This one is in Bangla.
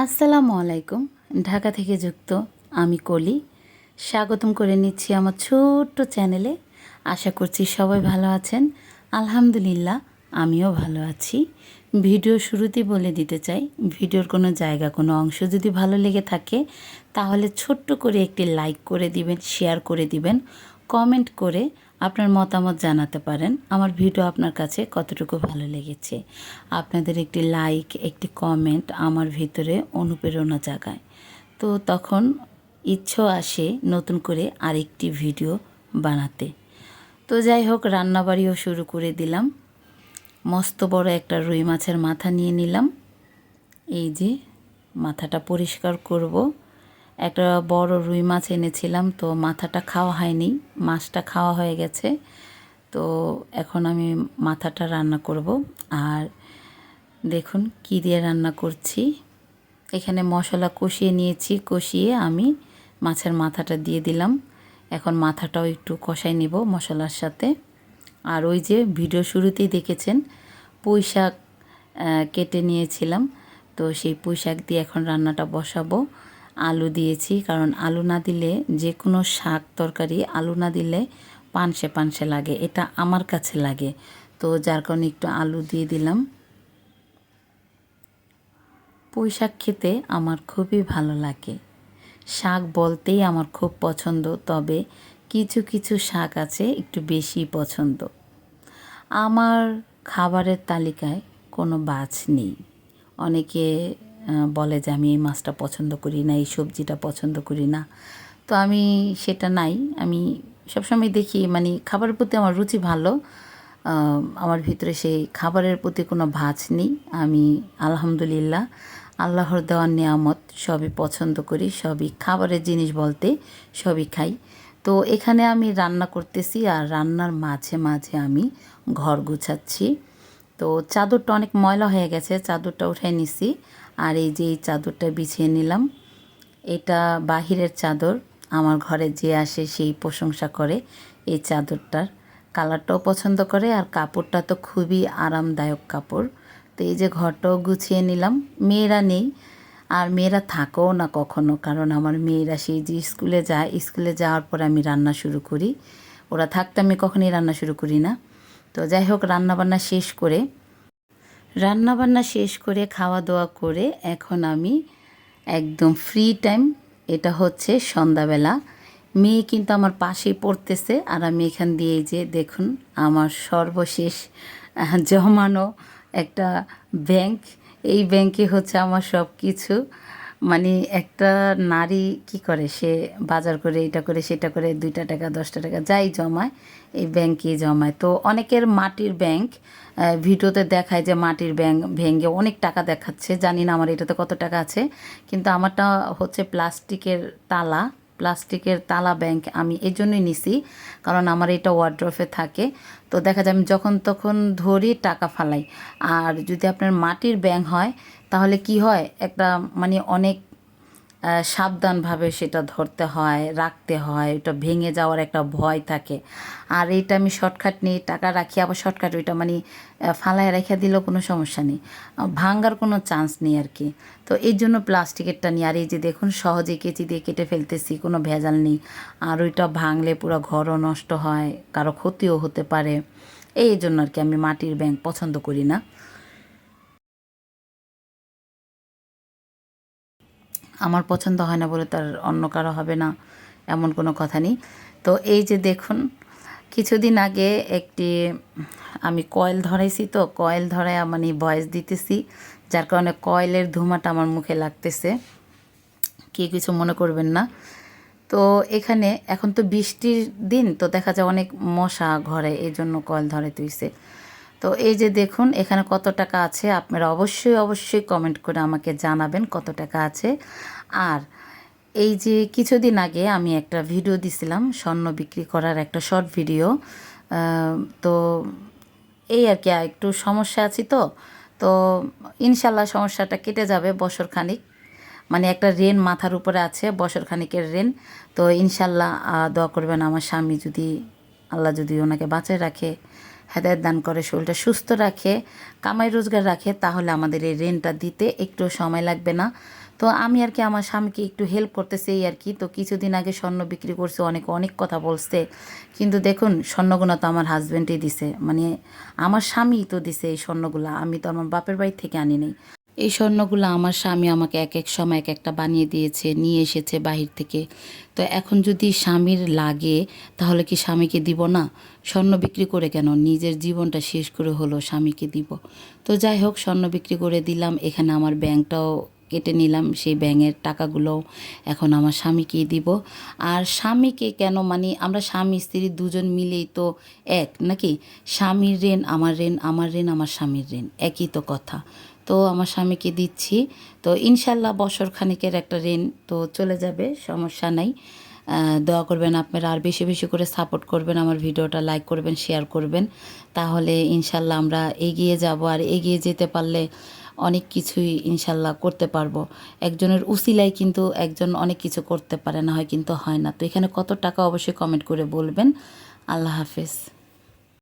আসসালামু আলাইকুম। ঢাকা থেকে যুক্ত আমি কলি। স্বাগতম করে নিচ্ছি আমার ছোট্ট চ্যানেলে। আশা করছি সবাই ভালো আছেন। আলহামদুলিল্লাহ আমিও ভালো আছি। ভিডিও শুরুতেই বলে দিতে চাই, ভিডিওর কোনো জায়গা কোনো অংশ যদি ভালো লেগে থাকে তাহলে ছোট্ট করে একটি লাইক করে দিবেন, শেয়ার করে দিবেন, কমেন্ট করে আপনার মতামত জানাতে পারেন আমার ভিডিও আপনার কাছে কতটুকু ভালো লেগেছে। আপনাদের একটি লাইক, একটি কমেন্ট আমার ভিতরে অনুপ্রেরণা জাগায়। তো তখন ইচ্ছেও আসে নতুন করে আরেকটি ভিডিও বানাতে। তো যাই হোক, রান্নাবাড়িও শুরু করে দিলাম। মস্ত বড় একটা রুই মাছের মাথা নিয়ে নিলাম। এই যে মাথাটা পরিষ্কার করব। একটা বড় রুই মাছ এনেছিলাম, তো মাথাটা খাওয়া হয়নি, মাছটা খাওয়া হয়ে গেছে। তো এখন আমি মাথাটা রান্না করব। আর দেখুন কি দিয়ে রান্না করছি। এখানে মশলা কষিয়ে নিয়েছি, কষিয়ে আমি মাছের মাথাটা দিয়ে দিলাম। এখন মাথাটাও একটু কষাই নেব মশলার সাথে। আর ওই যে ভিডিও শুরুতেই দেখেছেন পুঁই শাক কেটে নিয়েছিলাম, তো সেই পুঁই শাক দিয়ে এখন রান্নাটা বসাবো। আলু দিয়েছি, কারণ আলু না দিলে যে কোনো শাক তরকারি আলু না দিলে পানসে পানসে লাগে, এটা আমার কাছে লাগে। তো যার কারণে একটু আলু দিয়ে দিলাম। পুঁই শাক খেতে আমার খুবই ভালো লাগে। শাক বলতেই আমার খুব পছন্দ, তবে কিছু কিছু শাক আছে একটু বেশি পছন্দ। আমার খাবারের তালিকায় কোনো বাছ নেই। অনেকে বলে যে আমি এই মাছটা পছন্দ করি না, এই সবজিটা পছন্দ করি না। তো আমি সেটা নাই। আমি সবসময় দেখি মানে খাবারের প্রতি আমার রুচি ভালো। আমার ভিতরে সেই খাবারের প্রতি কোনো ভাঁজ নেই। আমি আলহামদুলিল্লাহ আল্লাহর দেওয়ার নিয়ামত সবই পছন্দ করি, সবই খাবারের জিনিস বলতে সবই খাই। তো এখানে আমি রান্না করতেছি, আর রান্নার মাঝে মাঝে আমি ঘর গুছাচ্ছি। তো চাদরটা অনেক ময়লা হয়ে গেছে, চাদরটা উঠাই নিছি। আর এই যে এই চাদরটা বিছিয়ে নিলাম। এটা বাহিরের চাদর, আমার ঘরে যে আসে সেই প্রশংসা করে এই চাদরটার। কালারটাও পছন্দ করে, আর কাপড়টা তো খুবই আরামদায়ক কাপড়। তো এই যে ঘরটাও গুছিয়ে নিলাম। মেয়েরা নেই, আর মেয়েরা থাকেও না কখনো, কারণ আমার মেয়েরা সেই যে স্কুলে যায়, স্কুলে যাওয়ার পর আমি রান্না শুরু করি। ওরা থাকতে আমি কখনোই রান্না শুরু করি না। তো যাই হোক, রান্নাবান্না শেষ করে খাওয়া দাওয়া করে এখন আমি একদম ফ্রি টাইম। এটা হচ্ছে সন্ধ্যাবেলা। মেয়ে কিন্তু আমার পাশেই পড়তেছে, আর আমি এখান দিয়ে এই যে দেখুন আমার সর্বশেষ জমানো একটা ব্যাংক। এই ব্যাংকে হচ্ছে আমার সব কিছু। মানে একটা নারী কি করে, সে বাজার করে, এটা করে সেটা করে, 2টা টাকা 10টা টাকা যাই জমায় এই ব্যাংকে জমায়। তো অনেকের মাটির ব্যাংক ভিডিওতে দেখায় যে মাটির ব্যাংক ভেঙে অনেক টাকা দেখাচ্ছে, জানি না আমার এটাতে কত টাকা আছে। কিন্তু আমারটা হচ্ছে প্লাস্টিকের তালা ব্যাংক। আমি এই জন্যই নিছি, কারণ আমার এটা ওয়ার্ড্রোফে থাকে। তো দেখা যায় আমি যখন তখন ধরি টাকা ফালাই। আর যদি আপনার মাটির ব্যাংক হয় তাহলে কি হয়, একটা মানে অনেক সাবধানভাবে সেটা ধরতে হয়, রাখতে হয়, ওটা ভেঙে যাওয়ার একটা ভয় থাকে। আর এইটা আমি শর্টকাট নিয়ে টাকা রাখি, আবার শর্টকাট ওইটা মানে ফালায় রেখে দিলেও কোনো সমস্যা নেই, ভাঙ্গার কোনো চান্স নেই আর কি। তো এই জন্য প্লাস্টিকেরটা নিই। আর এই যে দেখুন সহজে কেচি দিয়ে কেটে ফেলতেছি, কোনো ভেজাল নেই। আর ওইটা ভাঙলে পুরো ঘরও নষ্ট হয়, কারো ক্ষতিও হতে পারে। এই জন্য আর কি আমি মাটির ব্যাংক পছন্দ করি না। আমার পছন্দ হয় না বলে তার অন্য কারো হবে না, এমন কোনো কথা নেই। তো এই যে দেখুন, কিছুদিন আগে একটি আমি কয়েল ধরাইছি, তো কয়েল ধরায় মানে ভয়েস দিতেছি, যার কারণে কয়েলের ধোঁয়াটা আমার মুখে লাগতেছে, কে কিছু মনে করবেন না। তো এখানে এখন তো বৃষ্টির দিন, তো দেখা যায় অনেক মশা ঘরে, এই জন্য কয়েল ধরাইতে হইছে। তো এই যে দেখুন এখানে কত টাকা আছে, আপনারা অবশ্যই অবশ্যই কমেন্ট করে আমাকে জানাবেন কত টাকা আছে। আর এই যে কিছুদিন আগে আমি একটা ভিডিও দিছিলাম স্বর্ণ বিক্রি করার, একটা শর্ট ভিডিও। তো এই আর কি, একটু সমস্যা আছি তো। তো ইনশাল্লাহ সমস্যাটা কেটে যাবে বছরখানিক। মানে একটা রেন মাথার উপরে আছে, বছরখানিকের রেন। তো ইনশাল্লাহ দোয়া করবেন আমার স্বামী, যদি আল্লাহ যদি ওনাকে বাঁচায় রাখে, হেদায়েত দান করে, শরীরটা সুস্থ রাখে, কামাই রোজগার রাখে, তাহলে আমাদের এই রেন্টটা দিতে একটু সময় লাগবে না। তো আমি আর কি আমার স্বামীকে একটু হেল্প করতেছি এই আর কি। তো কিছুদিন আগে স্বর্ণ বিক্রি করছে, অনেক অনেক কথা বলছে, কিন্তু দেখুন স্বর্ণগুলো তো আমার হাজব্যান্ডই দিছে, মানে আমার স্বামী তো দিছে এই স্বর্ণগুলো, আমি তো আমার বাপের বাড়ি থেকে আনি নাই। এই স্বর্ণগুলো আমার স্বামী আমাকে এক এক সময় এক একটা বানিয়ে দিয়েছে, নিয়ে এসেছে বাহির থেকে। তো এখন যদি স্বামীর লাগে তাহলে কি স্বামীকে দিব না? স্বর্ণ বিক্রি করে কেন, নিজের জীবনটা শেষ করে হলো স্বামীকে দিব। তো যাই হোক, স্বর্ণ বিক্রি করে দিলাম, এখানে আমার ব্যাংকটাও কেটে নিলাম, সেই ব্যাঙের টাকাগুলো এখন আমার স্বামীকেই দিব। আর স্বামীকে কেন, মানে আমরা স্বামী স্ত্রী দুজন মিলেই তো এক নাকি? স্বামীর ঋণ আমার ঋণ, আমার ঋণ আমার স্বামীর ঋণ, একই তো কথা। তো আমার স্বামীকে দিচ্ছি। তো ইনশাল্লাহ বছর খানিকের একটা ঋণ তো চলে যাবে, সমস্যা নাই। দোয়া করবেন আপনারা, আর বেশি বেশি করে সাপোর্ট করবেন, আমার ভিডিওটা লাইক করবেন, শেয়ার করবেন, তাহলে ইনশাল্লাহ আমরা এগিয়ে যাব। আর এগিয়ে যেতে পারলে অনেক কিছুই ইনশাল্লাহ করতে পারবো। একজনের উসিলায় কিন্তু একজন অনেক কিছু করতে পারে, না হয় কিন্তু হয় না। তো এখানে কত টাকা অবশ্যই কমেন্ট করে বলবেন। আল্লাহ হাফেজ।